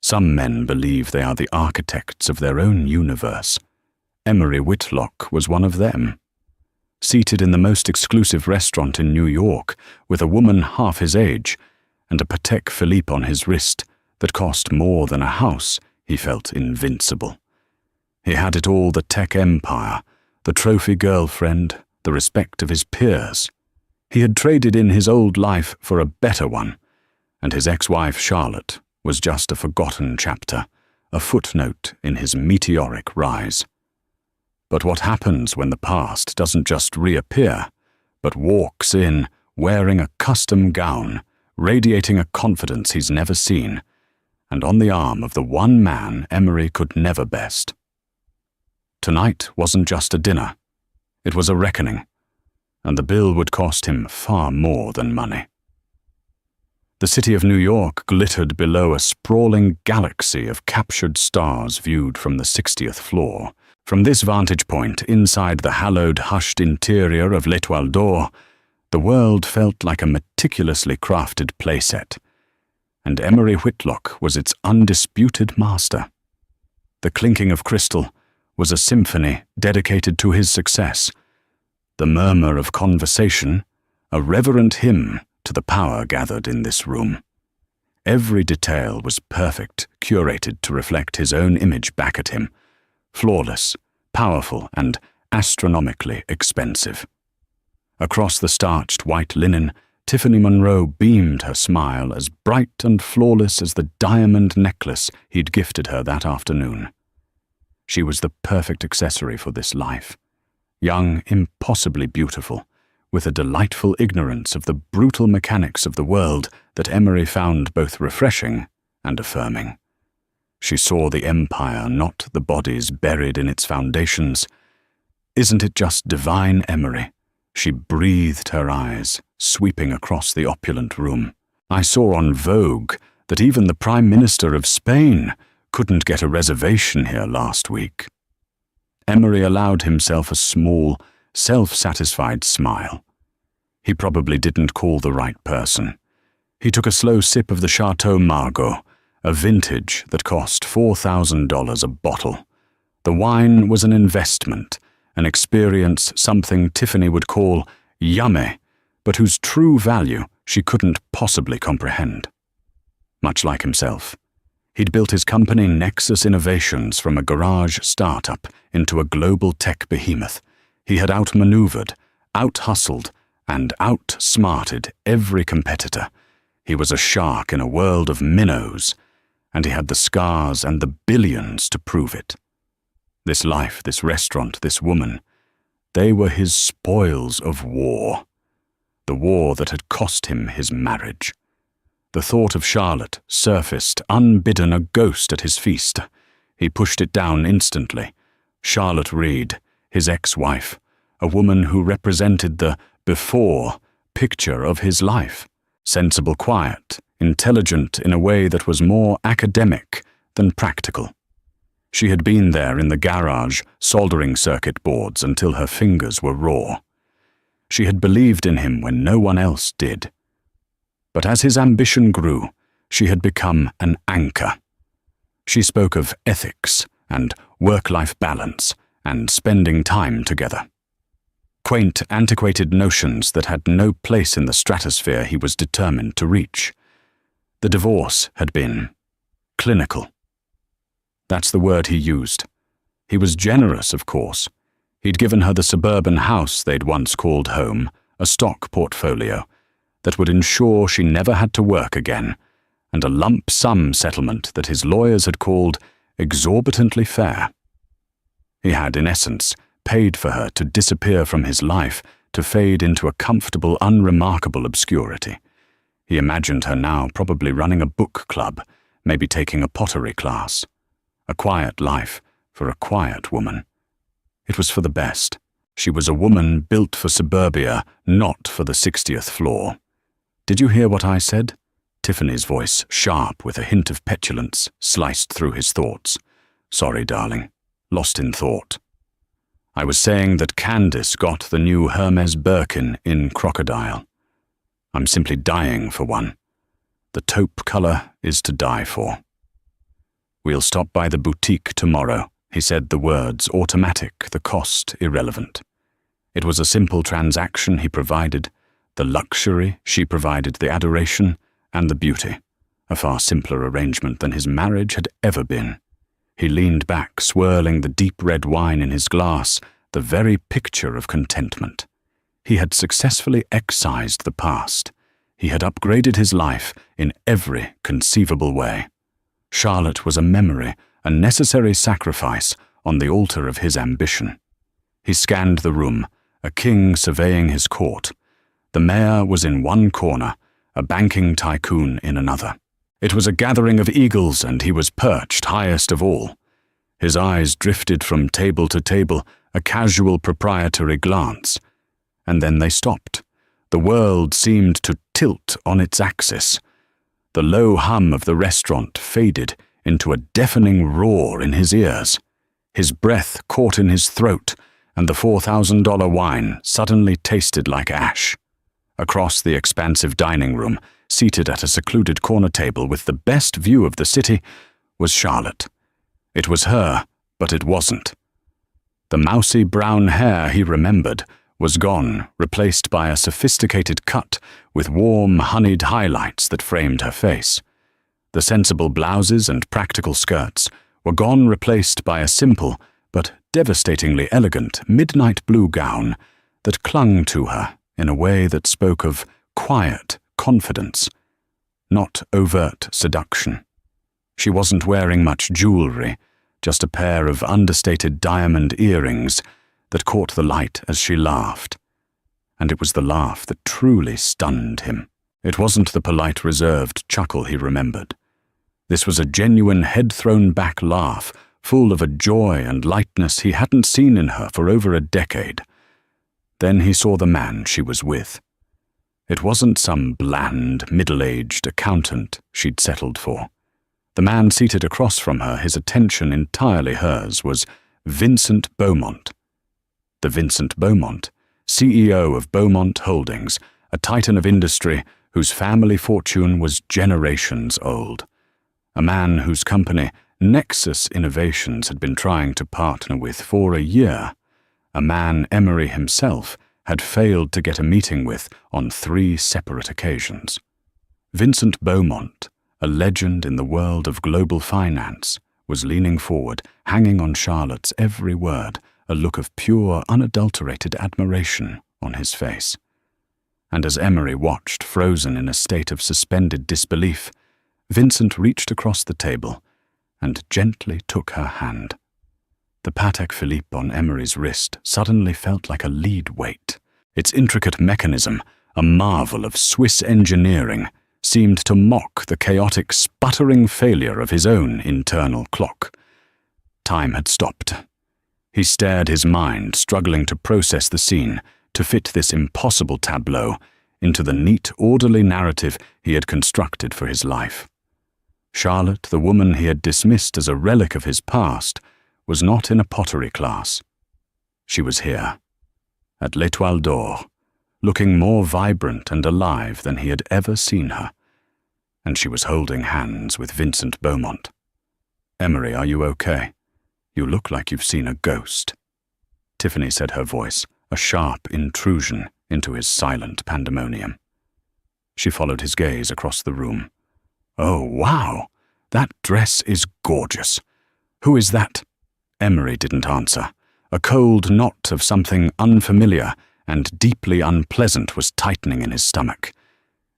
Some men believe they are the architects of their own universe. Emery Whitlock was one of them. Seated in the most exclusive restaurant in New York, with a woman half his age, and a Patek Philippe on his wrist that cost more than a house, he felt invincible. He had it all: the tech empire, the trophy girlfriend, the respect of his peers. He had traded in his old life for a better one, and his ex-wife Charlotte was just a forgotten chapter, a footnote in his meteoric rise. But what happens when the past doesn't just reappear, but walks in wearing a custom gown, radiating a confidence he's never seen, and on the arm of the one man Emery could never best? Tonight wasn't just a dinner. It was a reckoning, and the bill would cost him far more than money. The city of New York glittered below a sprawling galaxy of captured stars viewed from the 60th floor. From this vantage point, inside the hallowed, hushed interior of L'Étoile d'Or, the world felt like a meticulously crafted playset, and Emery Whitlock was its undisputed master. The clinking of crystal was a symphony dedicated to his success, the murmur of conversation a reverent hymn to the power gathered in this room. Every detail was perfect, curated to reflect his own image back at him, flawless, powerful, and astronomically expensive. Across the starched white linen, Tiffany Monroe beamed her smile as bright and flawless as the diamond necklace he'd gifted her that afternoon. She was the perfect accessory for this life, young, impossibly beautiful, with a delightful ignorance of the brutal mechanics of the world that Emery found both refreshing and affirming. She saw the empire, not the bodies buried in its foundations. Isn't it just divine, Emery? She breathed her eyes, sweeping across the opulent room. I saw on Vogue that even the Prime Minister of Spain couldn't get a reservation here last week. Emery allowed himself a small, self-satisfied smile. He probably didn't call the right person. He took a slow sip of the Chateau Margaux, a vintage that cost $4,000 a bottle. The wine was an investment, an experience, something Tiffany would call yummy, but whose true value she couldn't possibly comprehend. Much like himself, he'd built his company Nexus Innovations from a garage startup into a global tech behemoth. He had outmaneuvered, out-hustled, and outsmarted every competitor. He was a shark in a world of minnows, and he had the scars and the billions to prove it. This life, this restaurant, this woman, they were his spoils of war. The war that had cost him his marriage. The thought of Charlotte surfaced, unbidden, a ghost at his feast. He pushed it down instantly. Charlotte Reed, his ex-wife, a woman who represented the before picture of his life. Sensible, quiet, intelligent in a way that was more academic than practical. She had been there in the garage, soldering circuit boards until her fingers were raw. She had believed in him when no one else did. But as his ambition grew, she had become an anchor. She spoke of ethics and work-life balance and spending time together. Quaint, antiquated notions that had no place in the stratosphere he was determined to reach. The divorce had been clinical. That's the word he used. He was generous, of course. He'd given her the suburban house they'd once called home, a stock portfolio that would ensure she never had to work again, and a lump sum settlement that his lawyers had called exorbitantly fair. He had, in essence, paid for her to disappear from his life, to fade into a comfortable, unremarkable obscurity. He imagined her now probably running a book club, maybe taking a pottery class. A quiet life for a quiet woman. It was for the best. She was a woman built for suburbia, not for the 60th floor. Did you hear what I said? Tiffany's voice, sharp with a hint of petulance, sliced through his thoughts. Sorry, darling. Lost in thought. I was saying that Candace got the new Hermes Birkin in crocodile. I'm simply dying for one. The taupe color is to die for. "We'll stop by the boutique tomorrow." He said the words, automatic, the cost irrelevant. It was a simple transaction he provided, the luxury, she provided the adoration, and the beauty. A far simpler arrangement than his marriage had ever been. He leaned back, swirling the deep red wine in his glass, the very picture of contentment. He had successfully excised the past. He had upgraded his life in every conceivable way. Charlotte was a memory, a necessary sacrifice on the altar of his ambition. He scanned the room, a king surveying his court. The mayor was in one corner, a banking tycoon in another. It was a gathering of eagles, and he was perched highest of all. His eyes drifted from table to table, a casual proprietary glance. And then they stopped. The world seemed to tilt on its axis. The low hum of the restaurant faded into a deafening roar in his ears. His breath caught in his throat, and the $4,000 wine suddenly tasted like ash. Across the expansive dining room, seated at a secluded corner table with the best view of the city, was Charlotte. It was her, but it wasn't. The mousy brown hair he remembered was gone, replaced by a sophisticated cut with warm, honeyed highlights that framed her face. The sensible blouses and practical skirts were gone, replaced by a simple but devastatingly elegant midnight blue gown that clung to her in a way that spoke of quiet confidence, not overt seduction. She wasn't wearing much jewelry, just a pair of understated diamond earrings that caught the light as she laughed. And it was the laugh that truly stunned him. It wasn't the polite, reserved chuckle he remembered. This was a genuine head-thrown-back laugh, full of a joy and lightness he hadn't seen in her for over a decade. Then he saw the man she was with. It wasn't some bland, middle-aged accountant she'd settled for. The man seated across from her, his attention entirely hers, was Vincent Beaumont. The Vincent Beaumont, CEO of Beaumont Holdings, a titan of industry whose family fortune was generations old. A man whose company, Nexus Innovations, had been trying to partner with for a year. A man Emery himself had failed to get a meeting with on 3 separate occasions. Vincent Beaumont, a legend in the world of global finance, was leaning forward, hanging on Charlotte's every word, a look of pure, unadulterated admiration on his face. And as Emery watched, frozen in a state of suspended disbelief, Vincent reached across the table and gently took her hand. The Patek Philippe on Emery's wrist suddenly felt like a lead weight. Its intricate mechanism, a marvel of Swiss engineering, seemed to mock the chaotic, sputtering failure of his own internal clock. Time had stopped. He stared, his mind struggling to process the scene, to fit this impossible tableau into the neat, orderly narrative he had constructed for his life. Charlotte, the woman he had dismissed as a relic of his past, was not in a pottery class. She was here, at l'Étoile d'Or, looking more vibrant and alive than he had ever seen her, and she was holding hands with Vincent Beaumont. "Emery, are you okay? You look like you've seen a ghost." Tiffany said, her voice a sharp intrusion into his silent pandemonium. She followed his gaze across the room. "Oh, wow! That dress is gorgeous. Who is that?" Emery didn't answer. A cold knot of something unfamiliar and deeply unpleasant was tightening in his stomach.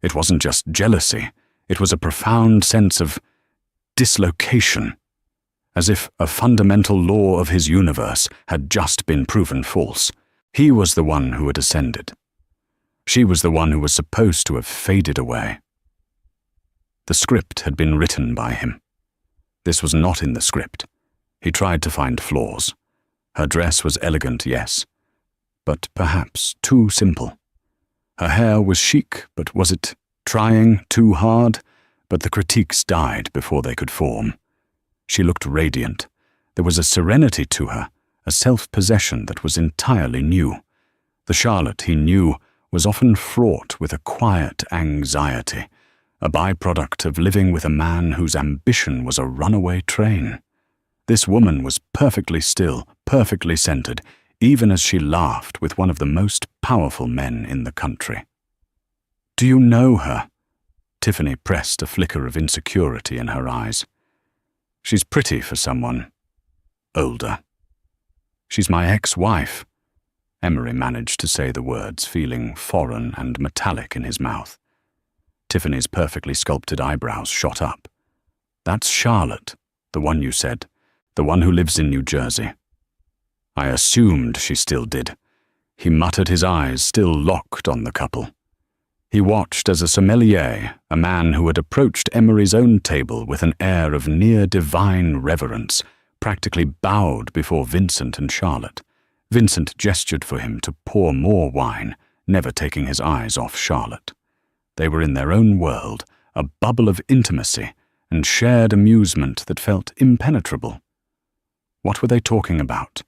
It wasn't just jealousy. It was a profound sense of dislocation, as if a fundamental law of his universe had just been proven false. He was the one who had ascended. She was the one who was supposed to have faded away. The script had been written by him. This was not in the script. He tried to find flaws. Her dress was elegant, yes, but perhaps too simple. Her hair was chic, but was it trying too hard? But the critiques died before they could form. She looked radiant. There was a serenity to her, a self-possession that was entirely new. The Charlotte he knew was often fraught with a quiet anxiety, a byproduct of living with a man whose ambition was a runaway train. This woman was perfectly still, perfectly centered, even as she laughed with one of the most powerful men in the country. "Do you know her?" Tiffany pressed a flicker of insecurity in her eyes. "She's pretty for someone older." "She's my ex-wife." Emery managed to say the words, feeling foreign and metallic in his mouth. Tiffany's perfectly sculpted eyebrows shot up. "That's Charlotte, the one you said, the one who lives in New Jersey." "I assumed she still did." He muttered, his eyes still locked on the couple. He watched as a sommelier, a man who had approached Emery's own table with an air of near-divine reverence, practically bowed before Vincent and Charlotte. Vincent gestured for him to pour more wine, never taking his eyes off Charlotte. They were in their own world, a bubble of intimacy and shared amusement that felt impenetrable. What were they talking about?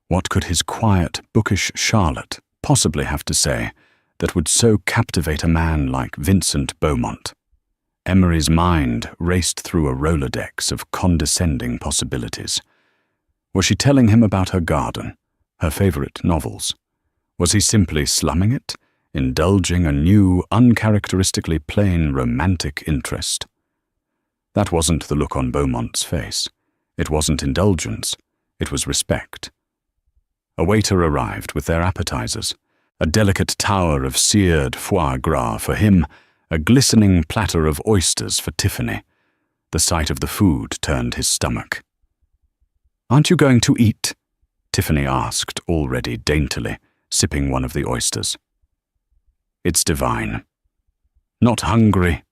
What could his quiet, bookish Charlotte possibly have to say that would so captivate a man like Vincent Beaumont? Emery's mind raced through a Rolodex of condescending possibilities. Was she telling him about her garden, her favorite novels? Was he simply slumming it, indulging a new, uncharacteristically plain romantic interest? That wasn't the look on Beaumont's face. It wasn't indulgence. It was respect. A waiter arrived with their appetizers, a delicate tower of seared foie gras for him, a glistening platter of oysters for Tiffany. The sight of the food turned his stomach. "Aren't you going to eat?" Tiffany asked, already daintily, sipping one of the oysters. "It's divine." "Not hungry."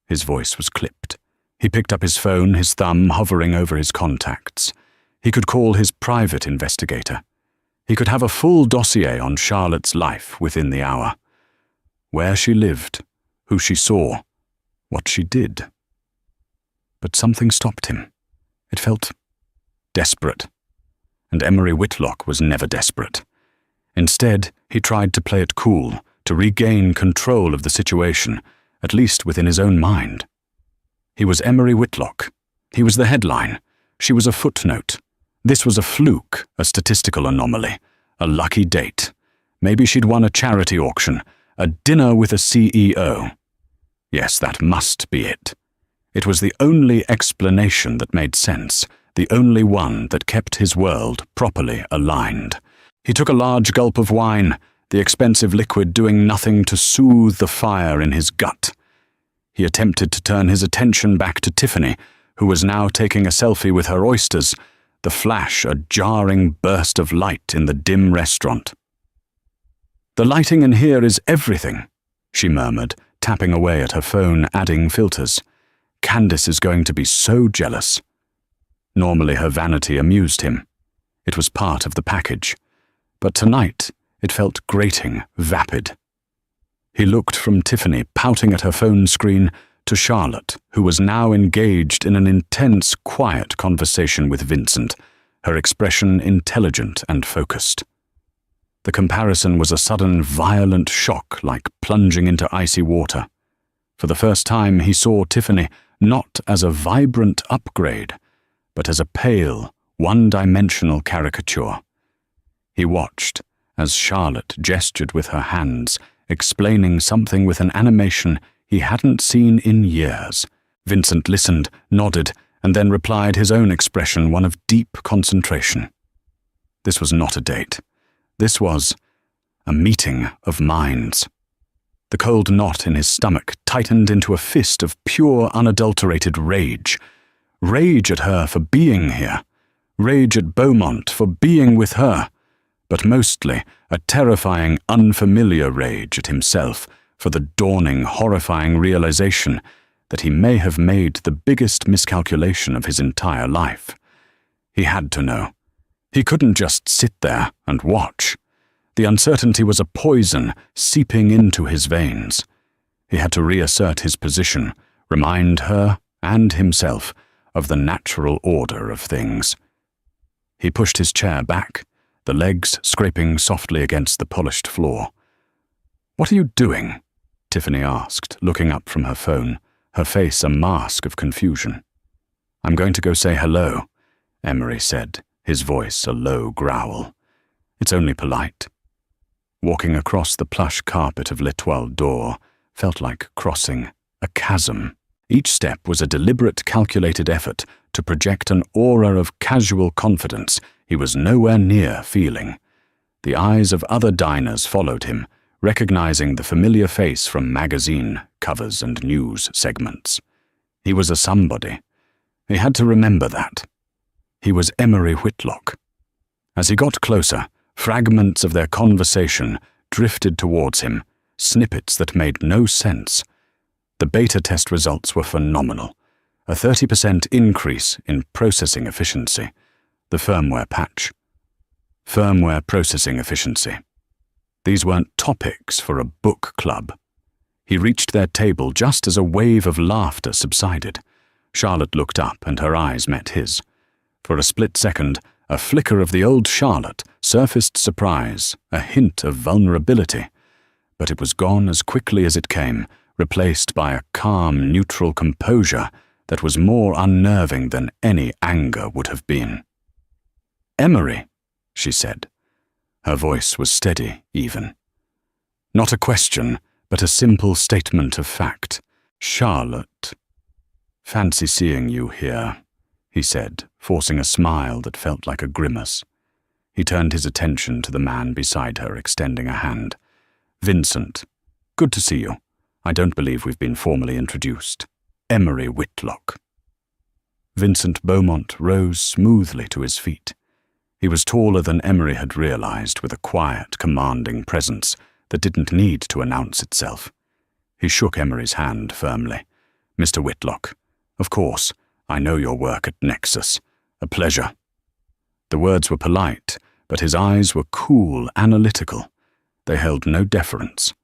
His voice was clipped. He picked up his phone, his thumb hovering over his contacts. He could call his private investigator. He could have a full dossier on Charlotte's life within the hour. Where she lived, who she saw, what she did. But something stopped him. It felt desperate. And Emery Whitlock was never desperate. Instead, he tried to play it cool, to regain control of the situation, at least within his own mind. He was Emery Whitlock. He was the headline. She was a footnote. This was a fluke, a statistical anomaly, a lucky date. Maybe she'd won a charity auction, a dinner with a CEO. Yes, that must be it. It was the only explanation that made sense, the only one that kept his world properly aligned. He took a large gulp of wine, the expensive liquid doing nothing to soothe the fire in his gut. He attempted to turn his attention back to Tiffany, who was now taking a selfie with her oysters, the flash a jarring burst of light in the dim restaurant. "The lighting in here is everything," she murmured, tapping away at her phone, adding filters. "Candace is going to be so jealous." Normally her vanity amused him. It was part of the package. But tonight it felt grating, vapid. He looked from Tiffany, pouting at her phone screen, to Charlotte, who was now engaged in an intense, quiet conversation with Vincent, her expression intelligent and focused. The comparison was a sudden, violent shock, like plunging into icy water. For the first time, he saw Tiffany not as a vibrant upgrade, but as a pale, one-dimensional caricature. He watched as Charlotte gestured with her hands, explaining something with an animation he hadn't seen in years. Vincent listened, nodded, and then replied, his own expression one of deep concentration. This was not a date. This was a meeting of minds. The cold knot in his stomach tightened into a fist of pure, unadulterated rage. Rage at her for being here. Rage at Beaumont for being with her. But mostly a terrifying, unfamiliar rage at himself for the dawning, horrifying realization that he may have made the biggest miscalculation of his entire life. He had to know. He couldn't just sit there and watch. The uncertainty was a poison seeping into his veins. He had to reassert his position, remind her and himself of the natural order of things. He pushed his chair back, the legs scraping softly against the polished floor. "What are you doing?" Tiffany asked, looking up from her phone, her face a mask of confusion. I'm going to go say hello, Emery said, his voice a low growl. It's only polite. Walking across the plush carpet of L'Etoile d'Or felt like crossing a chasm. Each step was a deliberate, calculated effort to project an aura of casual confidence he was nowhere near feeling. The eyes of other diners followed him, recognizing the familiar face from magazine covers and news segments. He was a somebody. He had to remember that. He was Emery Whitlock. As he got closer, fragments of their conversation drifted towards him, snippets that made no sense. The beta test results were phenomenal. A 30% increase in processing efficiency. The firmware patch. Firmware processing efficiency. These weren't topics for a book club. He reached their table just as a wave of laughter subsided. Charlotte looked up and her eyes met his. For a split second, a flicker of the old Charlotte surfaced surprise, a hint of vulnerability. But it was gone as quickly as it came, replaced by a calm, neutral composure that was more unnerving than any anger would have been. Emery, she said. Her voice was steady, even. Not a question, but a simple statement of fact. Charlotte. Fancy seeing you here, he said, forcing a smile that felt like a grimace. He turned his attention to the man beside her, extending a hand. Vincent, good to see you. I don't believe we've been formally introduced. Emery Whitlock. Vincent Beaumont rose smoothly to his feet. He was taller than Emery had realized, with a quiet, commanding presence that didn't need to announce itself. He shook Emery's hand firmly. Mr. Whitlock, of course, I know your work at Nexus. A pleasure. The words were polite, but his eyes were cool, analytical. They held no deference.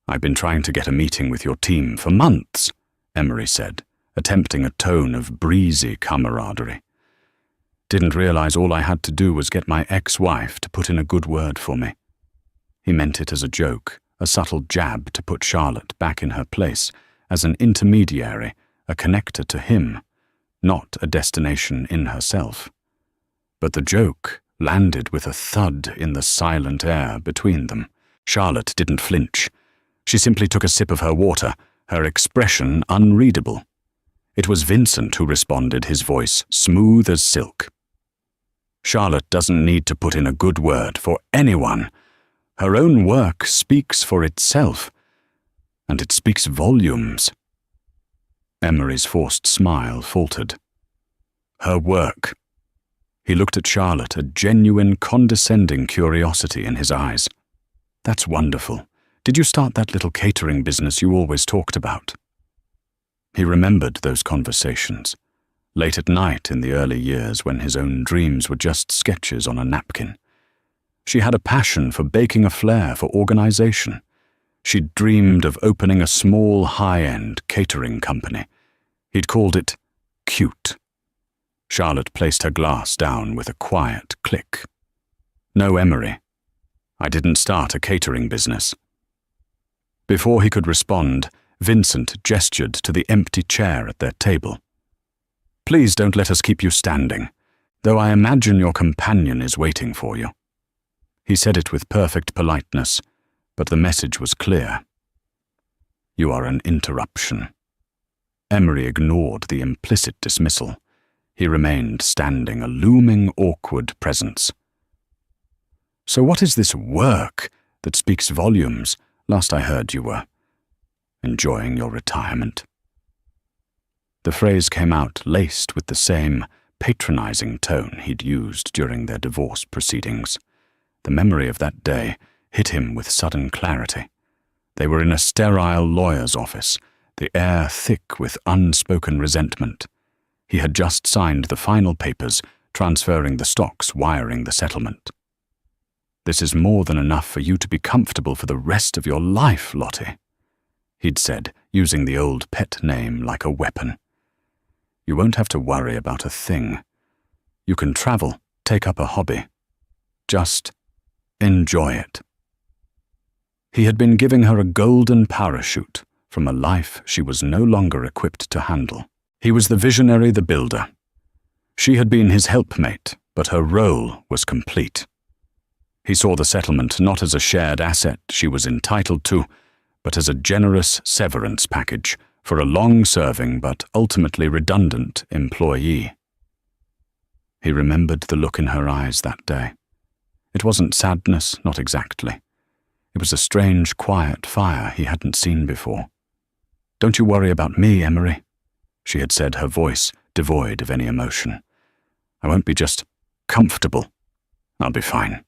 I've been trying to get a meeting with your team for months, Emery said, attempting a tone of breezy camaraderie. Didn't realize all I had to do was get my ex-wife to put in a good word for me. He meant it as a joke, a subtle jab to put Charlotte back in her place as an intermediary, a connector to him, not a destination in herself. But the joke landed with a thud in the silent air between them. Charlotte didn't flinch. She simply took a sip of her water, her expression unreadable. It was Vincent who responded, his voice smooth as silk. Charlotte doesn't need to put in a good word for anyone. Her own work speaks for itself, and it speaks volumes. Emery's forced smile faltered. Her work. He looked at Charlotte, a genuine, condescending curiosity in his eyes. That's wonderful. Did you start that little catering business you always talked about? He remembered those conversations, late at night in the early years when his own dreams were just sketches on a napkin. She had a passion for baking a flair for organization. She'd dreamed of opening a small, high-end catering company. He'd called it Cute. Charlotte placed her glass down with a quiet click. No, Emery. I didn't start a catering business. Before he could respond, Vincent gestured to the empty chair at their table. Please don't let us keep you standing, though I imagine your companion is waiting for you. He said it with perfect politeness, but the message was clear. You are an interruption. Emery ignored the implicit dismissal. He remained standing, a looming, awkward presence. So what is this work that speaks volumes? Last I heard you were enjoying your retirement. The phrase came out laced with the same patronizing tone he'd used during their divorce proceedings. The memory of that day hit him with sudden clarity. They were in a sterile lawyer's office, the air thick with unspoken resentment. He had just signed the final papers, transferring the stocks, wiring the settlement. This is more than enough for you to be comfortable for the rest of your life, Lottie, he'd said, using the old pet name like a weapon. You won't have to worry about a thing. You can travel, take up a hobby. Just enjoy it. He had been giving her a golden parachute from a life she was no longer equipped to handle. He was the visionary, the builder. She had been his helpmate, but her role was complete. He saw the settlement not as a shared asset she was entitled to, but as a generous severance package for a long-serving but ultimately redundant employee. He remembered the look in her eyes that day. It wasn't sadness, not exactly. It was a strange, quiet fire he hadn't seen before. "Don't you worry about me, Emery," she had said, her voice devoid of any emotion. "I won't be just comfortable. I'll be fine."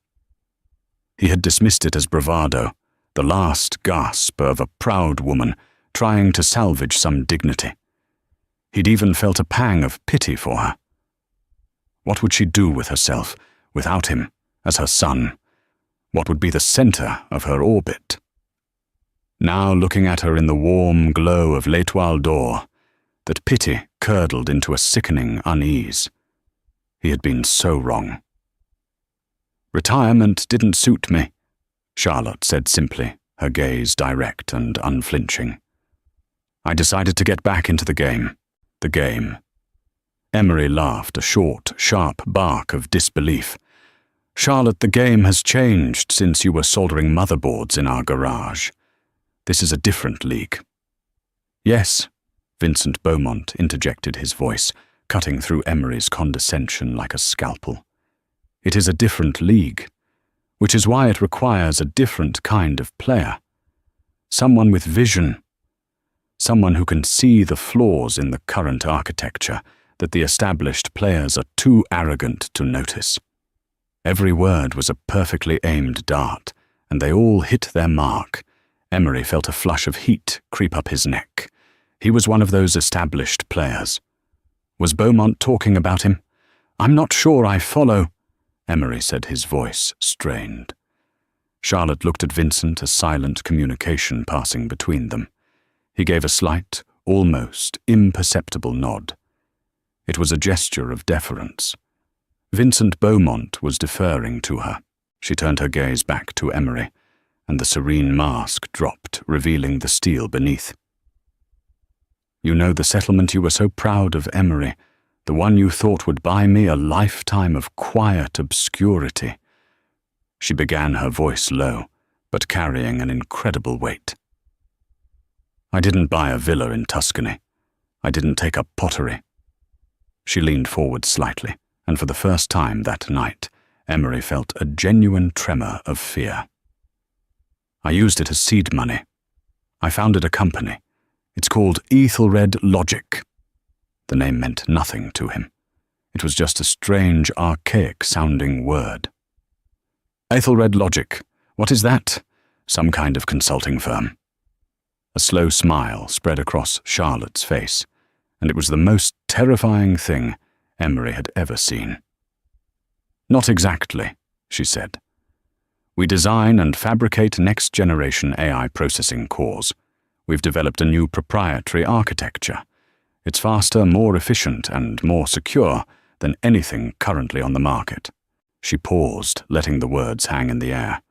He had dismissed it as bravado, the last gasp of a proud woman trying to salvage some dignity. He'd even felt a pang of pity for her. What would she do with herself, without him, as her son? What would be the center of her orbit? Now, looking at her in the warm glow of l'Étoile d'Or, that pity curdled into a sickening unease. He had been so wrong. "Retirement didn't suit me," Charlotte said simply, her gaze direct and unflinching. "I decided to get back into the game. The game." Emery laughed, a short, sharp bark of disbelief. "Charlotte, the game has changed since you were soldering motherboards in our garage. This is a different league." "Yes," Vincent Beaumont interjected his voice, cutting through Emery's condescension like a scalpel. "It is a different league, which is why it requires a different kind of player. Someone with vision. Someone who can see the flaws in the current architecture that the established players are too arrogant to notice." Every word was a perfectly aimed dart, and they all hit their mark. Emery felt a flush of heat creep up his neck. He was one of those established players. Was Beaumont talking about him? "I'm not sure I follow," Emery said, his voice strained. Charlotte looked at Vincent, a silent communication passing between them. He gave a slight, almost imperceptible nod. It was a gesture of deference. Vincent Beaumont was deferring to her. She turned her gaze back to Emery, and the serene mask dropped, revealing the steel beneath. "You know the settlement you were so proud of, Emery, the one you thought would buy me a lifetime of quiet obscurity." She began, her voice low, but carrying an incredible weight. "I didn't buy a villa in Tuscany. I didn't take up pottery." She leaned forward slightly, and for the first time that night, Emery felt a genuine tremor of fear. "I used it as seed money. I founded a company. It's called Ethelred Logic." The name meant nothing to him. It was just a strange, archaic-sounding word. "Ethelred Logic. What is that?" "Some kind of consulting firm." A slow smile spread across Charlotte's face, and it was the most terrifying thing Emery had ever seen. "Not exactly," she said. "We design and fabricate next-generation AI processing cores. We've developed a new proprietary architecture. It's faster, more efficient, and more secure than anything currently on the market." She paused, letting the words hang in the air.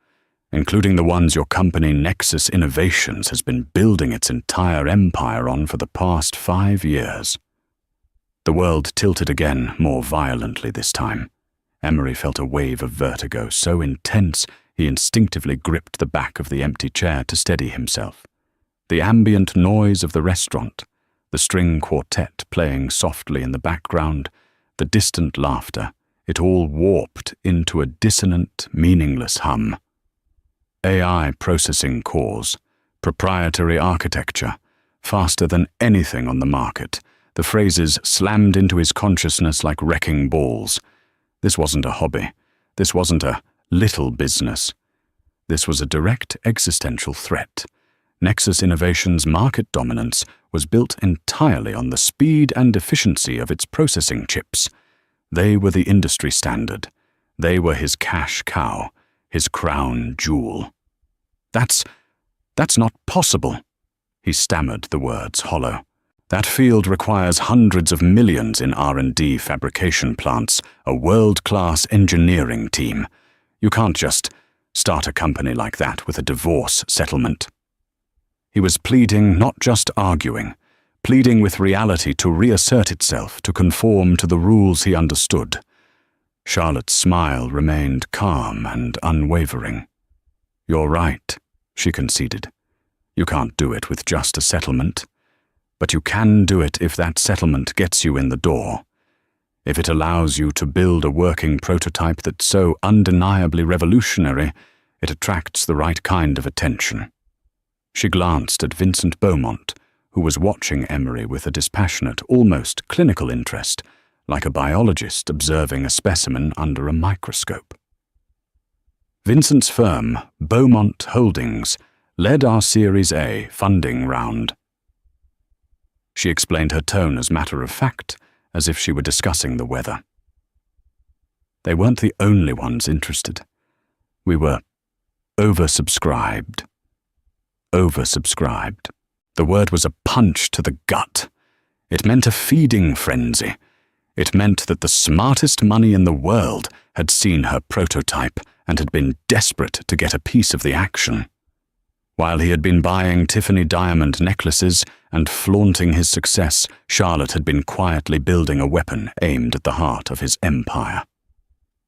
"Including the ones your company Nexus Innovations has been building its entire empire on for the past 5 years. The world tilted again, more violently this time. Emery felt a wave of vertigo so intense he instinctively gripped the back of the empty chair to steady himself. The ambient noise of the restaurant, the string quartet playing softly in the background, the distant laughter, it all warped into a dissonant, meaningless hum. AI processing cores, proprietary architecture, faster than anything on the market. The phrases slammed into his consciousness like wrecking balls. This wasn't a hobby. This wasn't a little business. This was a direct existential threat. Nexus Innovations' market dominance was built entirely on the speed and efficiency of its processing chips. They were the industry standard. They were his cash cow, his crown jewel. That's not possible." He stammered the words hollow. "That field requires hundreds of millions in R&D fabrication plants, a world-class engineering team. You can't just..." start a company like that with a divorce settlement. He was pleading, not just arguing, pleading with reality to reassert itself, to conform to the rules he understood. Charlotte's smile remained calm and unwavering. "You're right," she conceded. "You can't do it with just a settlement. But you can do it if that settlement gets you in the door. If it allows you to build a working prototype that's so undeniably revolutionary, it attracts the right kind of attention." She glanced at Vincent Beaumont, who was watching Emery with a dispassionate, almost clinical interest, like a biologist observing a specimen under a microscope. Vincent's firm, Beaumont Holdings, led our Series A funding round. She explained her tone as matter of fact, as if she were discussing the weather. They weren't the only ones interested. We were oversubscribed. Oversubscribed. The word was a punch to the gut. It meant a feeding frenzy. It meant that the smartest money in the world had seen her prototype and had been desperate to get a piece of the action. While he had been buying Tiffany diamond necklaces and flaunting his success, Charlotte had been quietly building a weapon aimed at the heart of his empire.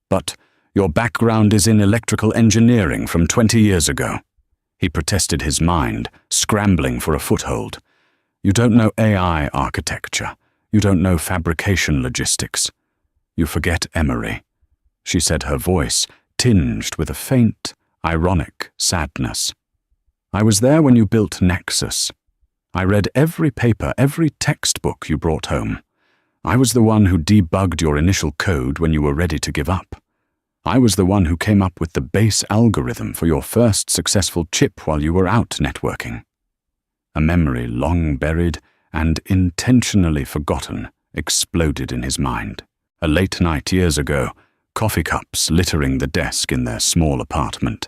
"But your background is in electrical engineering from 20 years ago." He protested his mind, scrambling for a foothold. "You don't know AI architecture. You don't know fabrication logistics. You forget Emery," she said, her voice tinged with a faint, ironic sadness. "I was there when you built Nexus. I read every paper, every textbook you brought home. I was the one who debugged your initial code when you were ready to give up. I was the one who came up with the base algorithm for your first successful chip while you were out networking." A memory long buried and intentionally forgotten exploded in his mind. A late night years ago, coffee cups littering the desk in their small apartment.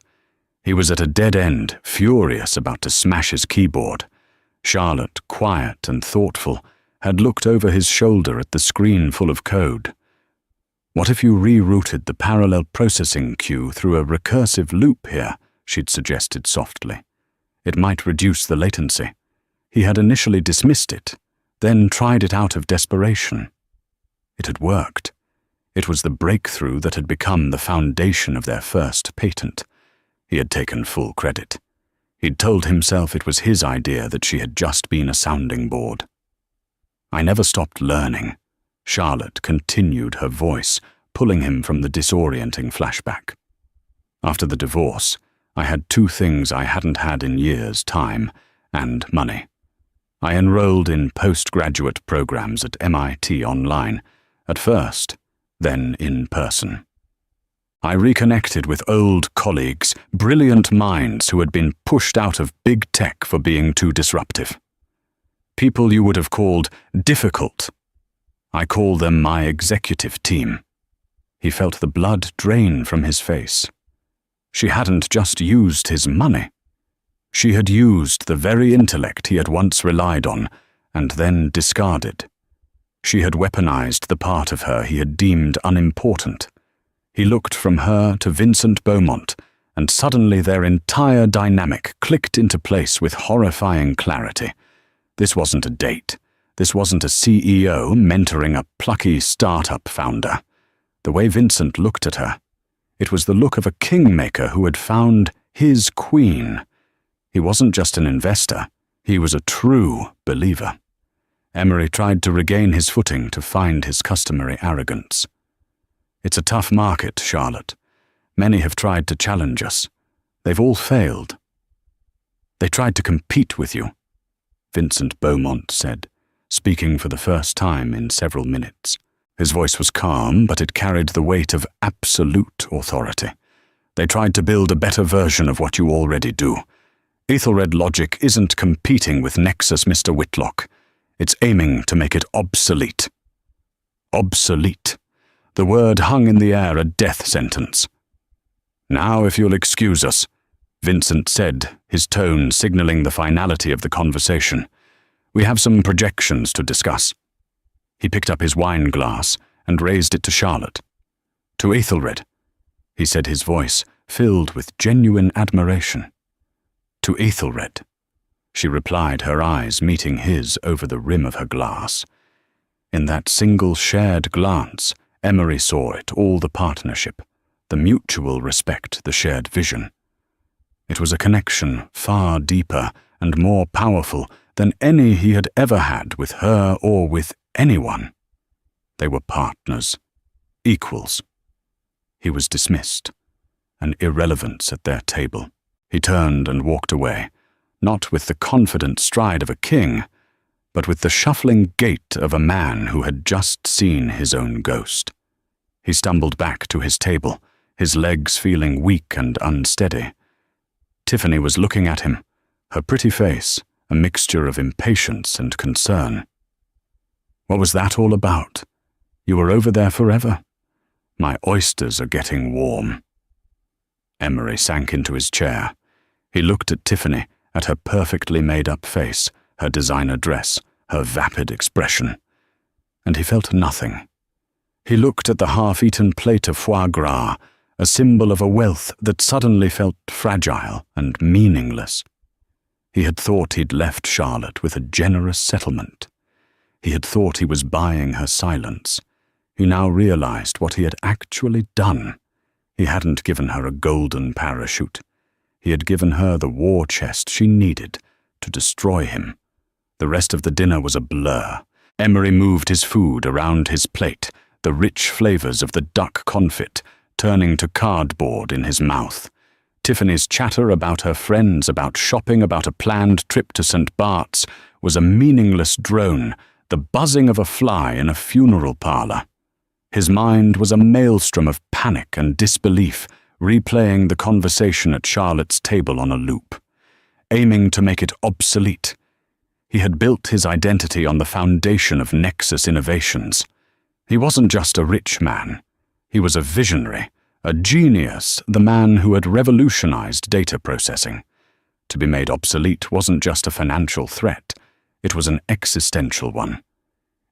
He was at a dead end, furious about to smash his keyboard. Charlotte, quiet and thoughtful, had looked over his shoulder at the screen full of code. "What if you rerouted the parallel processing queue through a recursive loop here?" she'd suggested softly. "It might reduce the latency." He had initially dismissed it, then tried it out of desperation. It had worked. It was the breakthrough that had become the foundation of their first patent. He had taken full credit. He'd told himself it was his idea, that she had just been a sounding board. "I never stopped learning," Charlotte continued, her voice pulling him from the disorienting flashback. "After the divorce, I had two things I hadn't had in years: time and money. I enrolled in postgraduate programs at MIT online, at first, then in person. I reconnected with old colleagues, brilliant minds who had been pushed out of big tech for being too disruptive. People you would have called difficult. I call them my executive team." He felt the blood drain from his face. She hadn't just used his money. She had used the very intellect he had once relied on, and then discarded. She had weaponized the part of her he had deemed unimportant. He looked from her to Vincent Beaumont, and suddenly their entire dynamic clicked into place with horrifying clarity. This wasn't a date. This wasn't a CEO mentoring a plucky startup founder. The way Vincent looked at her, it was the look of a kingmaker who had found his queen. He wasn't just an investor, he was a true believer. Emery tried to regain his footing, to find his customary arrogance. "It's a tough market, Charlotte. Many have tried to challenge us. They've all failed." "They tried to compete with you," Vincent Beaumont said, speaking for the first time in several minutes. His voice was calm, but it carried the weight of absolute authority. "They tried to build a better version of what you already do. Ethelred Logic isn't competing with Nexus, Mr. Whitlock. It's aiming to make it obsolete." Obsolete. The word hung in the air, a death sentence. "Now, if you'll excuse us," Vincent said, his tone signaling the finality of the conversation. "We have some projections to discuss." He picked up his wine glass and raised it to Charlotte. "To Ethelred," he said, his voice filled with genuine admiration. "To Ethelred," she replied, her eyes meeting his over the rim of her glass. In that single shared glance, Emery saw it all: the partnership, the mutual respect, the shared vision. It was a connection far deeper and more powerful than any he had ever had with her or with anyone. They were partners, equals. He was dismissed, an irrelevance at their table. He turned and walked away, not with the confident stride of a king, but with the shuffling gait of a man who had just seen his own ghost. He stumbled back to his table, his legs feeling weak and unsteady. Tiffany was looking at him, her pretty face a mixture of impatience and concern. "What was that all about? You were over there forever? My oysters are getting warm." Emery sank into his chair. He looked at Tiffany, at her perfectly made-up face, her designer dress, her vapid expression, and he felt nothing. He looked at the half-eaten plate of foie gras, a symbol of a wealth that suddenly felt fragile and meaningless. He had thought he'd left Charlotte with a generous settlement. He had thought he was buying her silence. He now realized what he had actually done. He hadn't given her a golden parachute. He had given her the war chest she needed to destroy him. The rest of the dinner was a blur. Emery moved his food around his plate, the rich flavors of the duck confit turning to cardboard in his mouth. Tiffany's chatter about her friends, about shopping, about a planned trip to St. Bart's was a meaningless drone, the buzzing of a fly in a funeral parlor. His mind was a maelstrom of panic and disbelief, replaying the conversation at Charlotte's table on a loop, aiming to make it obsolete. He had built his identity on the foundation of Nexus innovations. He wasn't just a rich man. He was a visionary, a genius, the man who had revolutionized data processing. To be made obsolete wasn't just a financial threat, it was an existential one.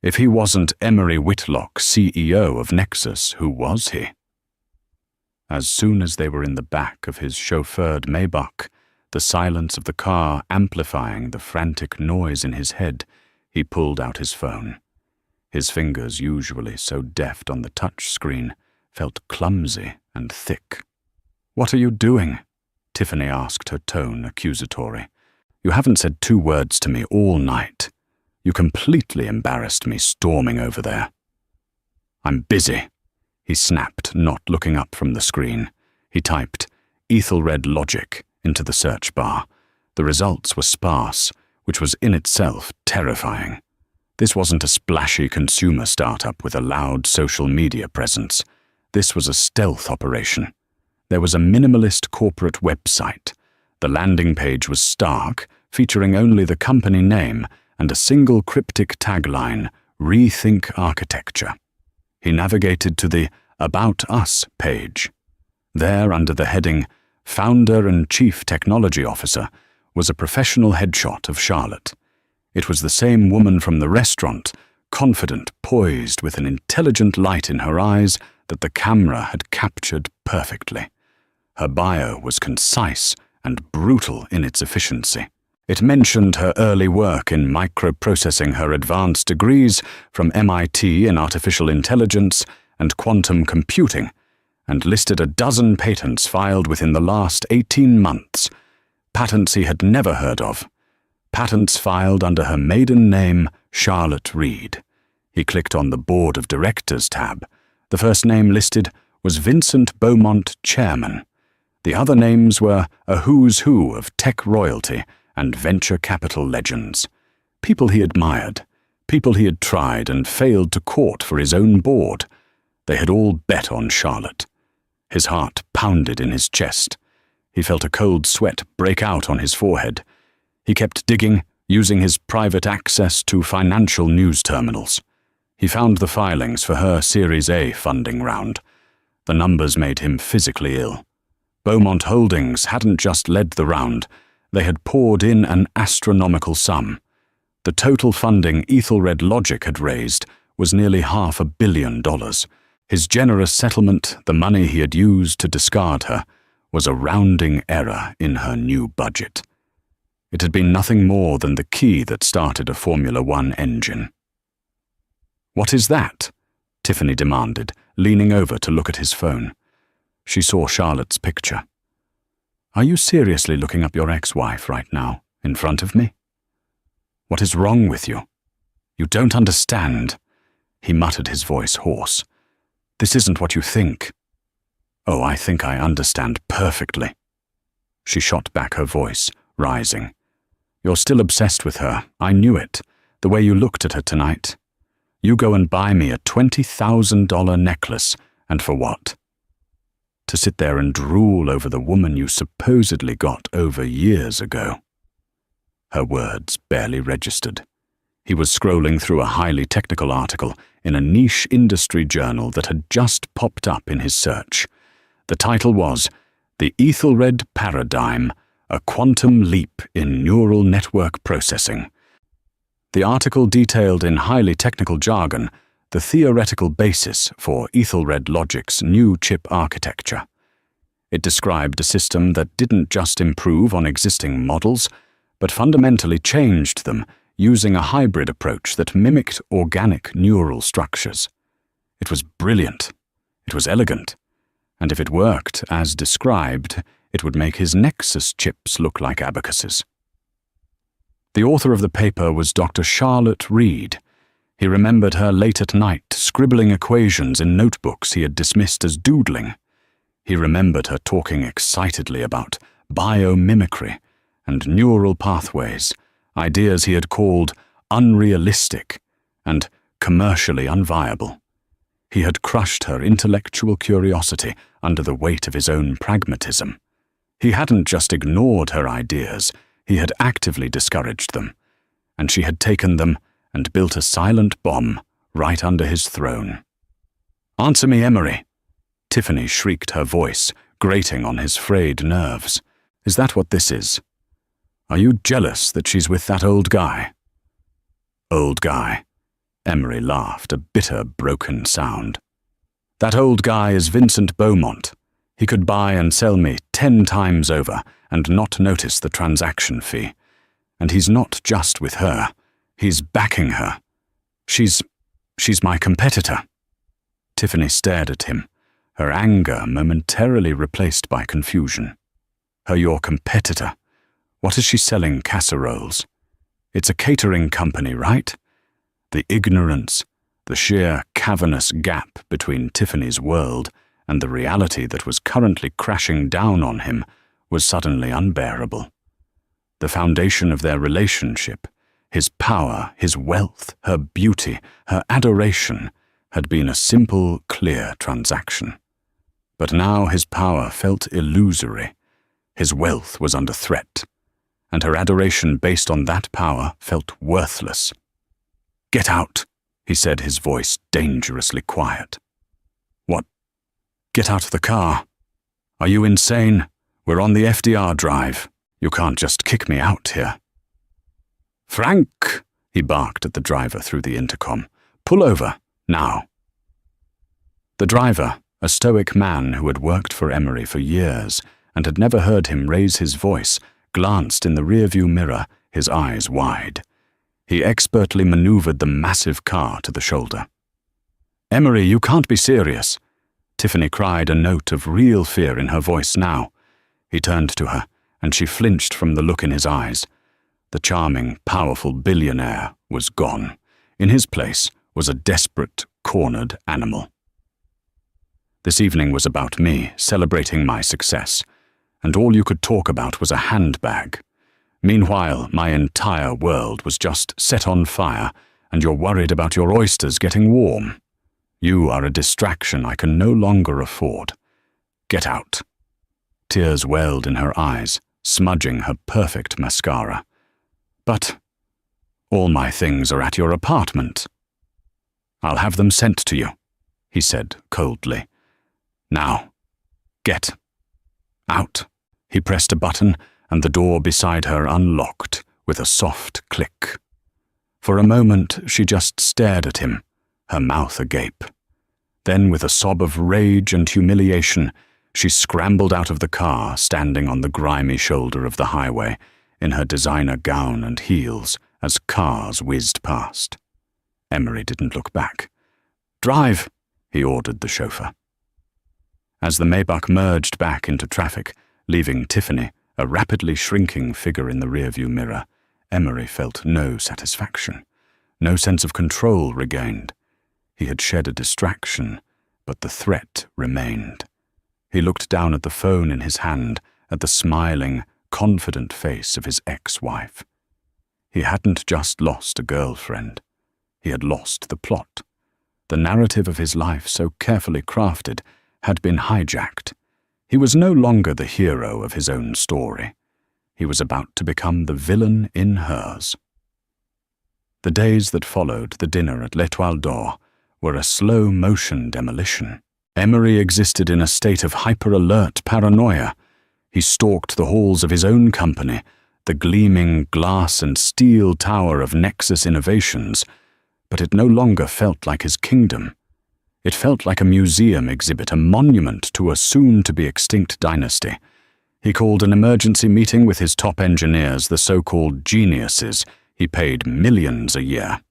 If he wasn't Emery Whitlock, CEO of Nexus, who was he? As soon as they were in the back of his chauffeured Maybach, the silence of the car amplifying the frantic noise in his head, he pulled out his phone. His fingers, usually so deft on the touch screen, felt clumsy and thick. "What are you doing?" Tiffany asked, her tone accusatory. "You haven't said 2 words to me all night. You completely embarrassed me storming over there." "I'm busy," he snapped, not looking up from the screen. He typed Ethelred Logic into the search bar. The results were sparse, which was in itself terrifying. This wasn't a splashy consumer startup with a loud social media presence. This was a stealth operation. There was a minimalist corporate website. The landing page was stark, featuring only the company name and a single cryptic tagline, "Rethink Architecture." He navigated to the About Us page. There, under the heading Founder and Chief Technology Officer, was a professional headshot of Charlotte. It was the same woman from the restaurant, confident, poised, with an intelligent light in her eyes that the camera had captured perfectly. Her bio was concise and brutal in its efficiency. It mentioned her early work in microprocessing, her advanced degrees from MIT in artificial intelligence and quantum computing, and listed a dozen patents filed within the last 18 months, patents he had never heard of. Patents filed under her maiden name, Charlotte Reed. He clicked on the Board of Directors tab. The first name listed was Vincent Beaumont, Chairman. The other names were a who's who of tech royalty and venture capital legends. People he admired, people he had tried and failed to court for his own board. They had all bet on Charlotte. His heart pounded in his chest. He felt a cold sweat break out on his forehead. He kept digging, using his private access to financial news terminals. He found the filings for her Series A funding round. The numbers made him physically ill. Beaumont Holdings hadn't just led the round, they had poured in an astronomical sum. The total funding Ethelred Logic had raised was nearly $500 million. His generous settlement, the money he had used to discard her, was a rounding error in her new budget. It had been nothing more than the key that started a Formula One engine. "What is that?" Tiffany demanded, leaning over to look at his phone. She saw Charlotte's picture. "Are you seriously looking up your ex-wife right now, in front of me? What is wrong with you? You don't understand." He muttered, his voice hoarse. "This isn't what you think." "Oh, I think I understand perfectly." She shot back, her voice rising. "You're still obsessed with her. I knew it, the way you looked at her tonight. You go and buy me a $20,000 necklace, and for what? To sit there and drool over the woman you supposedly got over years ago." Her words barely registered. He was scrolling through a highly technical article in a niche industry journal that had just popped up in his search. The title was "The Ethelred Paradigm, a Quantum Leap in Neural Network Processing." The article detailed in highly technical jargon the theoretical basis for Ethelred Logic's new chip architecture. It described a system that didn't just improve on existing models, but fundamentally changed them using a hybrid approach that mimicked organic neural structures. It was brilliant. It was elegant. And if it worked as described, it would make his Nexus chips look like abacuses. The author of the paper was Dr. Charlotte Reed. He remembered her late at night, scribbling equations in notebooks he had dismissed as doodling. He remembered her talking excitedly about biomimicry and neural pathways, ideas he had called unrealistic and commercially unviable. He had crushed her intellectual curiosity under the weight of his own pragmatism. He hadn't just ignored her ideas, he had actively discouraged them, and she had taken them and built a silent bomb right under his throne. "Answer me, Emery!" Tiffany shrieked, her voice grating on his frayed nerves. "Is that what this is? Are you jealous that she's with that old guy?" "Old guy?" Emery laughed, a bitter, broken sound. "That old guy is Vincent Beaumont. He could buy and sell me 10 times over and not notice the transaction fee. And he's not just with her. He's backing her. She's my competitor." Tiffany stared at him, her anger momentarily replaced by confusion. Your competitor? What is she selling casseroles? It's a catering company, right?" The ignorance, the sheer cavernous gap between Tiffany's world and the reality that was currently crashing down on him was suddenly unbearable. The foundation of their relationship, his power, his wealth, her beauty, her adoration, had been a simple, clear transaction. But now his power felt illusory. His wealth was under threat, and her adoration based on that power felt worthless. "Get out," he said, his voice dangerously quiet. "What? Get out of the car. Are you insane? We're on the FDR drive. You can't just kick me out here." "Frank," he barked at the driver through the intercom. "Pull over, now." The driver, a stoic man who had worked for Emery for years and had never heard him raise his voice, glanced in the rearview mirror, his eyes wide. He expertly maneuvered the massive car to the shoulder. "Emery, you can't be serious." Tiffany cried, a note of real fear in her voice now. He turned to her, and she flinched from the look in his eyes. The charming, powerful billionaire was gone. In his place was a desperate, cornered animal. This evening was about me, celebrating my success, and all you could talk about was a handbag. Meanwhile, my entire world was just set on fire, and you're worried about your oysters getting warm. You are a distraction I can no longer afford. Get out." Tears welled in her eyes, smudging her perfect mascara. "But all my things are at your apartment." "I'll have them sent to you," he said coldly. "Now, get out." He pressed a button, and the door beside her unlocked with a soft click. For a moment, she just stared at him, her mouth agape. Then, with a sob of rage and humiliation, She scrambled out of the car, standing on the grimy shoulder of the highway, in her designer gown and heels, as cars whizzed past. Emery didn't look back. "Drive," he ordered the chauffeur. As the Maybach merged back into traffic, leaving Tiffany, a rapidly shrinking figure in the rearview mirror, Emery felt no satisfaction, no sense of control regained. He had shed a distraction, but the threat remained. He looked down at the phone in his hand, at the smiling, confident face of his ex-wife. He hadn't just lost a girlfriend. He had lost the plot. The narrative of his life, so carefully crafted, had been hijacked. He was no longer the hero of his own story. He was about to become the villain in hers. The days that followed the dinner at l'Étoile d'Or were a slow-motion demolition. Emery existed in a state of hyper-alert paranoia. He stalked the halls of his own company, the gleaming glass and steel tower of Nexus Innovations, but it no longer felt like his kingdom. It felt like a museum exhibit, a monument to a soon-to-be-extinct dynasty. He called an emergency meeting with his top engineers, the so-called geniuses he paid millions a year.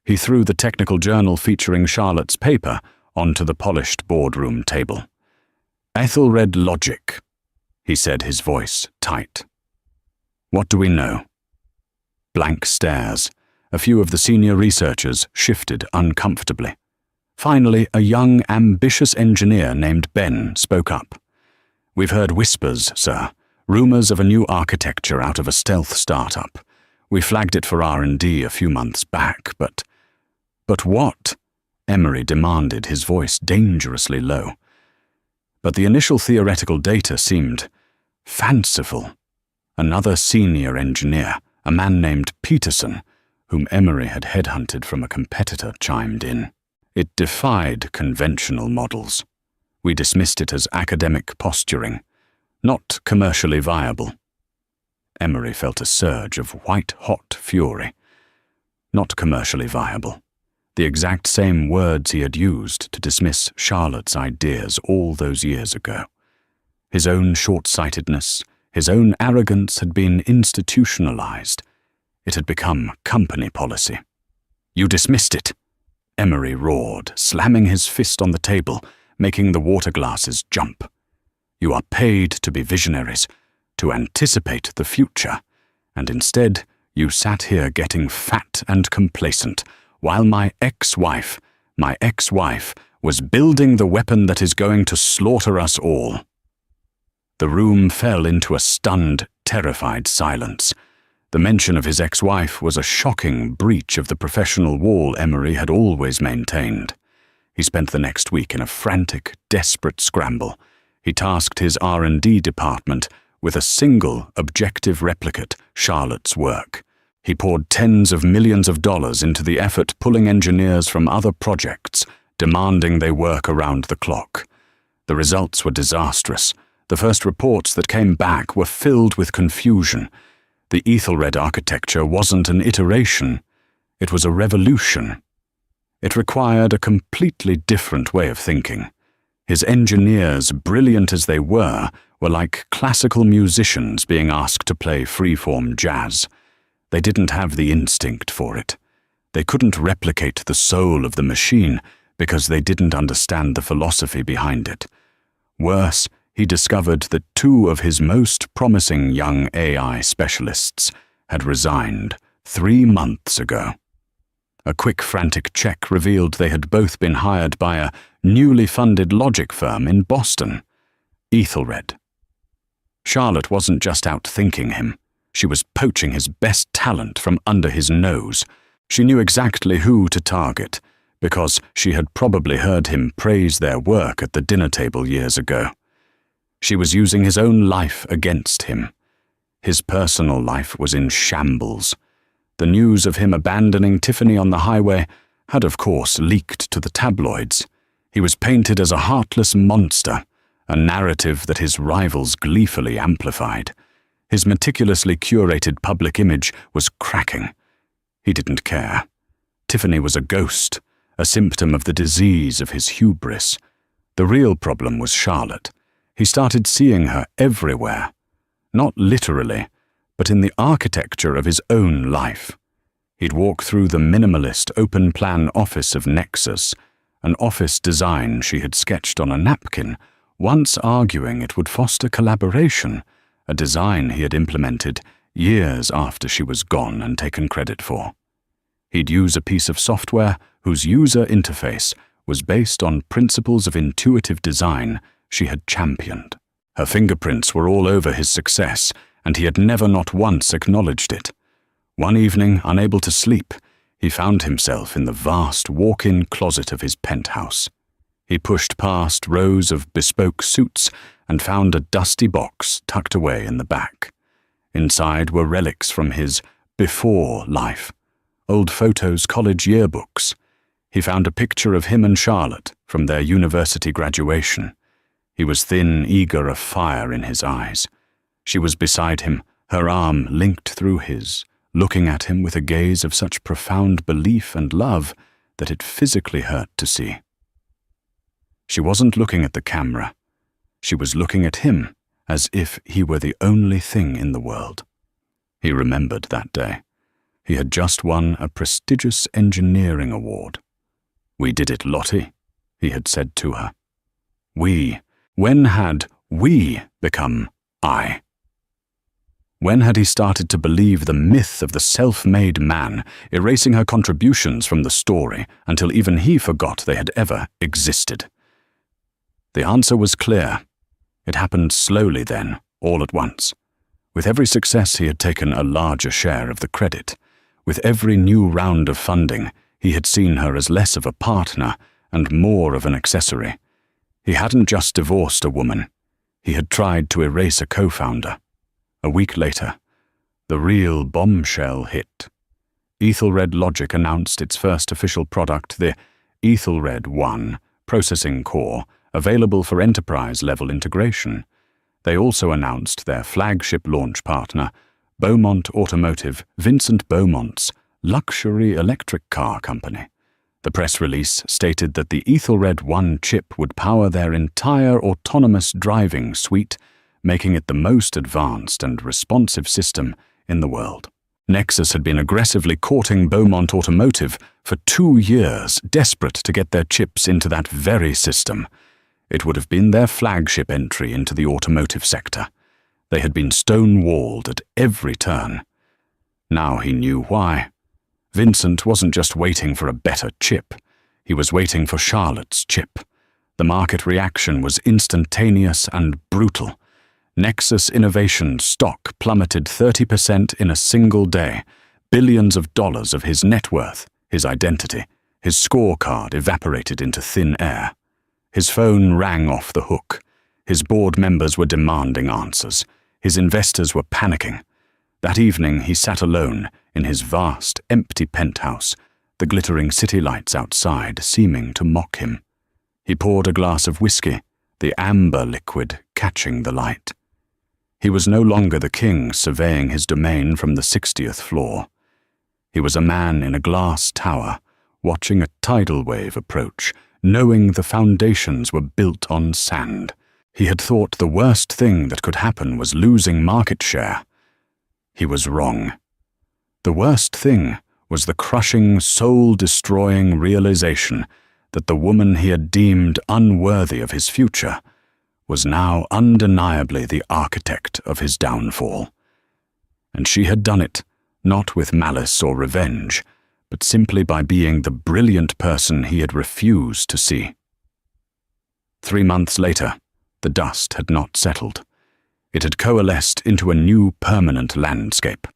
He threw the technical journal featuring Charlotte's paper onto the polished boardroom table. "Ethelred logic," he said, his voice tight. "What do we know?" Blank stares. A few of the senior researchers shifted uncomfortably. Finally, a young, ambitious engineer named Ben spoke up. "We've heard whispers, sir, rumors of a new architecture out of a stealth startup. We flagged it for R&D a few months back, but..." "But what?" Emery demanded, his voice dangerously low. But the initial theoretical data seemed fanciful. Another senior engineer, a man named Peterson, whom Emery had headhunted from a competitor, chimed in. It defied conventional models. We dismissed it as academic posturing, not commercially viable. Emery felt a surge of white-hot fury. Not commercially viable. The exact same words he had used to dismiss Charlotte's ideas all those years ago. His own short-sightedness, his own arrogance had been institutionalized. It had become company policy. "You dismissed it," Emery roared, slamming his fist on the table, making the water glasses jump. "You are paid to be visionaries, to anticipate the future, and instead you sat here getting fat and complacent, while my ex-wife was building the weapon that is going to slaughter us all." The room fell into a stunned, terrified silence. The mention of his ex-wife was a shocking breach of the professional wall Emery had always maintained. He spent the next week in a frantic, desperate scramble. He tasked his R&D department with a single objective replicate, Charlotte's work. He poured tens of millions of dollars into the effort, pulling engineers from other projects, demanding they work around the clock. The results were disastrous. The first reports that came back were filled with confusion. The Ethelred architecture wasn't an iteration. It was a revolution. It required a completely different way of thinking. His engineers, brilliant as they were like classical musicians being asked to play free-form jazz. They didn't have the instinct for it. They couldn't replicate the soul of the machine because they didn't understand the philosophy behind it. Worse, he discovered that 2 of his most promising young AI specialists had resigned 3 months ago. A quick, frantic check revealed they had both been hired by a newly funded logic firm in Boston, Ethelred. Charlotte wasn't just outthinking him. She was poaching his best talent from under his nose. She knew exactly who to target, because she had probably heard him praise their work at the dinner table years ago. She was using his own life against him. His personal life was in shambles. The news of him abandoning Tiffany on the highway had, of course, leaked to the tabloids. He was painted as a heartless monster, a narrative that his rivals gleefully amplified. His meticulously curated public image was cracking. He didn't care. Tiffany was a ghost, a symptom of the disease of his hubris. The real problem was Charlotte. He started seeing her everywhere, not literally, but in the architecture of his own life. He'd walk through the minimalist open-plan office of Nexus, an office design she had sketched on a napkin, once arguing it would foster collaboration, a design he had implemented years after she was gone and taken credit for. He'd use a piece of software whose user interface was based on principles of intuitive design she had championed. Her fingerprints were all over his success, and he had never not once acknowledged it. One evening, unable to sleep, he found himself in the vast walk-in closet of his penthouse. He pushed past rows of bespoke suits and found a dusty box tucked away in the back. Inside were relics from his before life, old photos, college yearbooks. He found a picture of him and Charlotte from their university graduation. He was thin, eager, a fire in his eyes. She was beside him, her arm linked through his, looking at him with a gaze of such profound belief and love that it physically hurt to see. She wasn't looking at the camera. She was looking at him as if he were the only thing in the world. He remembered that day. He had just won a prestigious engineering award. "We did it, Lottie," he had said to her. We. When had we become I? When had he started to believe the myth of the self-made man, erasing her contributions from the story until even he forgot they had ever existed? The answer was clear. It happened slowly then, all at once. With every success he had taken a larger share of the credit. With every new round of funding, he had seen her as less of a partner and more of an accessory. He hadn't just divorced a woman. He had tried to erase a co-founder. A week later, the real bombshell hit. Ethelred Logic announced its first official product, the Ethelred 1 processing core, available for enterprise-level integration. They also announced their flagship launch partner, Beaumont Automotive, Vincent Beaumont's luxury electric car company. The press release stated that the Ethelred 1 chip would power their entire autonomous driving suite, making it the most advanced and responsive system in the world. Nexus had been aggressively courting Beaumont Automotive for 2 years, desperate to get their chips into that very system. It would have been their flagship entry into the automotive sector. They had been stonewalled at every turn. Now he knew why. Vincent wasn't just waiting for a better chip. He was waiting for Charlotte's chip. The market reaction was instantaneous and brutal. Nexus Innovations stock plummeted 30% in a single day. Billions of dollars of his net worth, his identity, his scorecard evaporated into thin air. His phone rang off the hook. His board members were demanding answers. His investors were panicking. That evening he sat alone in his vast, empty penthouse, the glittering city lights outside seeming to mock him. He poured a glass of whiskey, the amber liquid catching the light. He was no longer the king surveying his domain from the 60th floor. He was a man in a glass tower, watching a tidal wave approach, knowing the foundations were built on sand. He had thought the worst thing that could happen was losing market share. He was wrong. The worst thing was the crushing, soul-destroying realization that the woman he had deemed unworthy of his future was now undeniably the architect of his downfall. And she had done it, not with malice or revenge, but simply by being the brilliant person he had refused to see. 3 months later, the dust had not settled. It had coalesced into a new permanent landscape.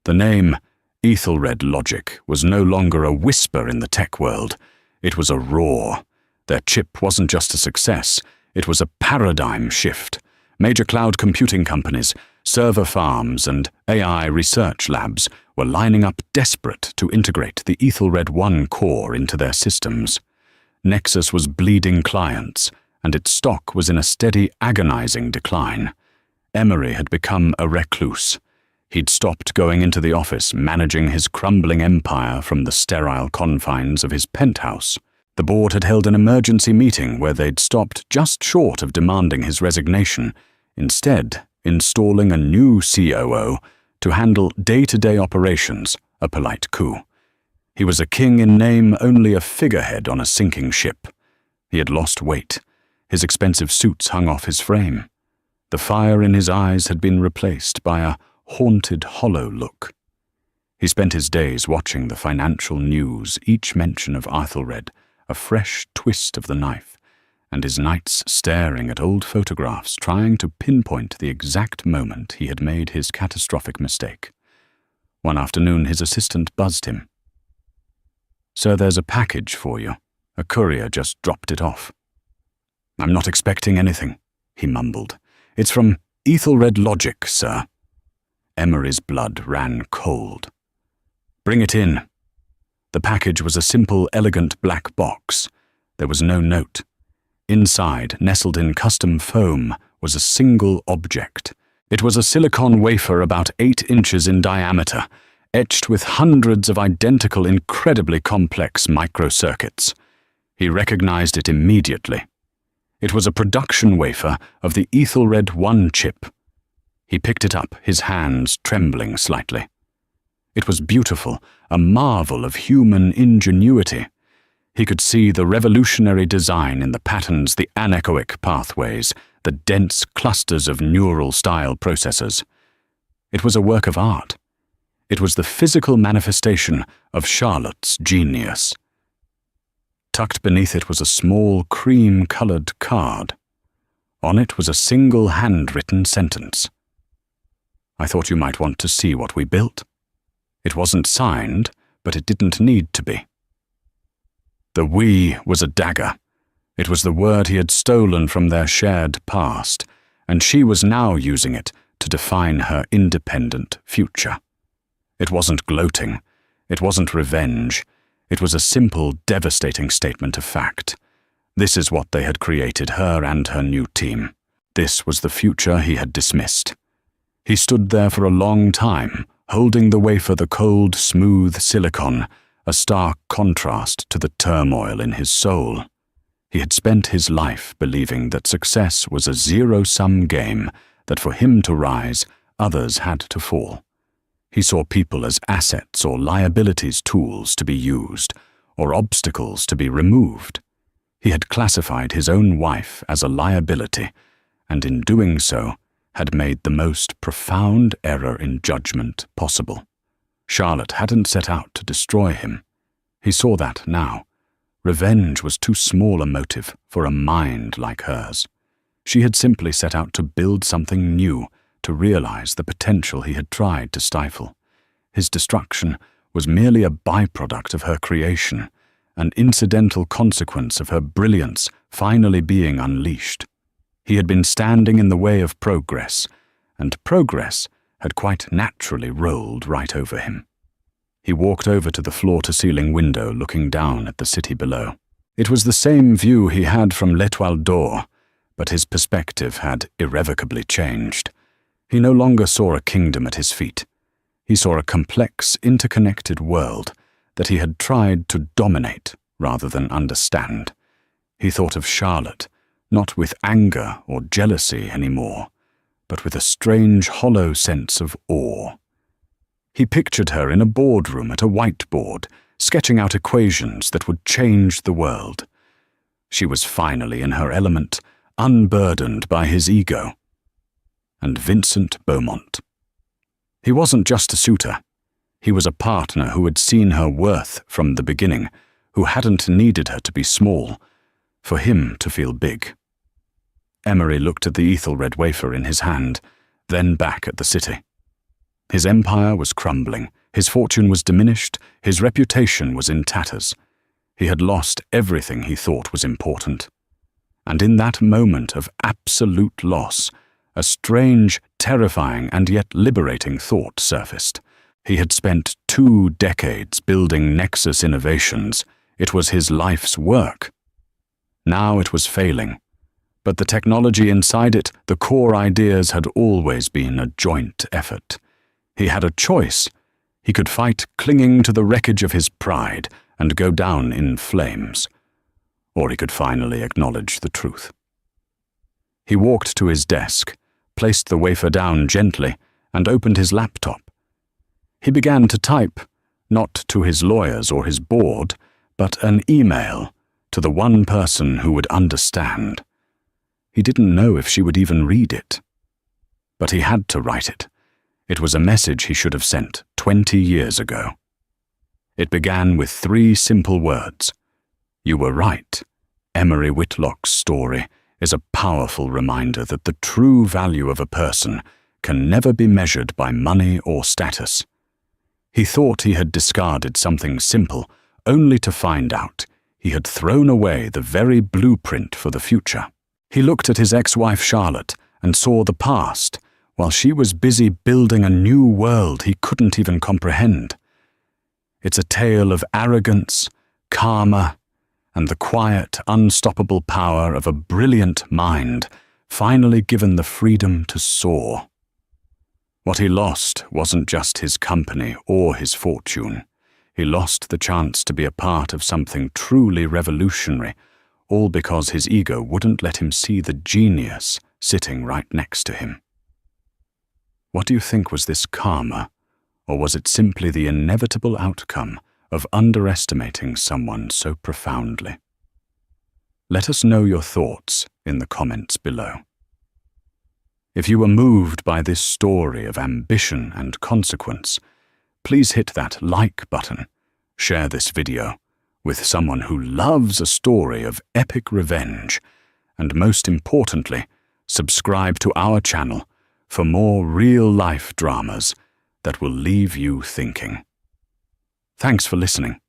The name Ethelred Logic was no longer a whisper in the tech world. It was a roar. Their chip wasn't just a success, it was a paradigm shift. Major cloud computing companies, server farms, and AI research labs were lining up desperate to integrate the Ethelred 1 core into their systems. Nexus was bleeding clients, and its stock was in a steady, agonizing decline. Emery had become a recluse. He'd stopped going into the office, managing his crumbling empire from the sterile confines of his penthouse. The board had held an emergency meeting where they'd stopped just short of demanding his resignation, instead installing a new COO to handle day-to-day operations, a polite coup. He was a king in name, only a figurehead on a sinking ship. He had lost weight. His expensive suits hung off his frame. The fire in his eyes had been replaced by a haunted, hollow look. He spent his days watching the financial news, each mention of Ethelred a fresh twist of the knife, and his nights staring at old photographs trying to pinpoint the exact moment he had made his catastrophic mistake. One afternoon his assistant buzzed him. "Sir, there's a package for you. A courier just dropped it off." "I'm not expecting anything," he mumbled. "It's from Ethelred Logic, sir." Emery's blood ran cold. "Bring it in." The package was a simple, elegant black box. There was no note. Inside, nestled in custom foam, was a single object. It was a silicon wafer about 8 inches in diameter, etched with hundreds of identical, incredibly complex microcircuits. He recognized it immediately. It was a production wafer of the Ethelred 1 chip. He picked it up, his hands trembling slightly. It was beautiful, a marvel of human ingenuity. He could see the revolutionary design in the patterns, the anechoic pathways, the dense clusters of neural-style processors. It was a work of art. It was the physical manifestation of Charlotte's genius. Tucked beneath it was a small, cream-colored card. On it was a single handwritten sentence. "I thought you might want to see what we built." It wasn't signed, but it didn't need to be. The "we" was a dagger. It was the word he had stolen from their shared past, and she was now using it to define her independent future. It wasn't gloating. It wasn't revenge. It was a simple, devastating statement of fact. This is what they had created, her and her new team. This was the future he had dismissed. He stood there for a long time, holding the wafer, the cold, smooth silicon, a stark contrast to the turmoil in his soul. He had spent his life believing that success was a zero-sum game, that for him to rise, others had to fall. He saw people as assets or liabilities, tools to be used, or obstacles to be removed. He had classified his own wife as a liability, and in doing so, had made the most profound error in judgment possible. Charlotte hadn't set out to destroy him. He saw that now. Revenge was too small a motive for a mind like hers. She had simply set out to build something new, to realize the potential he had tried to stifle. His destruction was merely a byproduct of her creation, an incidental consequence of her brilliance finally being unleashed. He had been standing in the way of progress, and progress had quite naturally rolled right over him. He walked over to the floor-to-ceiling window looking down at the city below. It was the same view he had from l'Étoile d'Or, but his perspective had irrevocably changed. He no longer saw a kingdom at his feet. He saw a complex, interconnected world that he had tried to dominate rather than understand. He thought of Charlotte, not with anger or jealousy anymore, but with a strange, hollow sense of awe. He pictured her in a boardroom at a whiteboard, sketching out equations that would change the world. She was finally in her element, unburdened by his ego. And Vincent Beaumont. He wasn't just a suitor. He was a partner who had seen her worth from the beginning, who hadn't needed her to be small, for him to feel big. Emery looked at the Ethelred wafer in his hand, then back at the city. His empire was crumbling, his fortune was diminished, his reputation was in tatters. He had lost everything he thought was important. And in that moment of absolute loss, a strange, terrifying, and yet liberating thought surfaced. He had spent 2 decades building Nexus innovations. It was his life's work. Now it was failing. But the technology inside it, the core ideas, had always been a joint effort. He had a choice. He could fight clinging to the wreckage of his pride and go down in flames, or he could finally acknowledge the truth. He walked to his desk, placed the wafer down gently, and opened his laptop. He began to type, not to his lawyers or his board, but an email to the one person who would understand. He didn't know if she would even read it. But he had to write it. It was a message he should have sent 20 years ago. It began with 3 simple words. You were right. Emery Whitlock's story is a powerful reminder that the true value of a person can never be measured by money or status. He thought he had discarded something simple, only to find out he had thrown away the very blueprint for the future. He looked at his ex-wife Charlotte and saw the past, while she was busy building a new world he couldn't even comprehend. It's a tale of arrogance, karma, and the quiet, unstoppable power of a brilliant mind finally given the freedom to soar. What he lost wasn't just his company or his fortune. He lost the chance to be a part of something truly revolutionary, all because his ego wouldn't let him see the genius sitting right next to him. What do you think was this karma, or was it simply the inevitable outcome of underestimating someone so profoundly? Let us know your thoughts in the comments below. If you were moved by this story of ambition and consequence, please hit that like button, share this video with someone who loves a story of epic revenge, and most importantly, subscribe to our channel for more real-life dramas that will leave you thinking. Thanks for listening.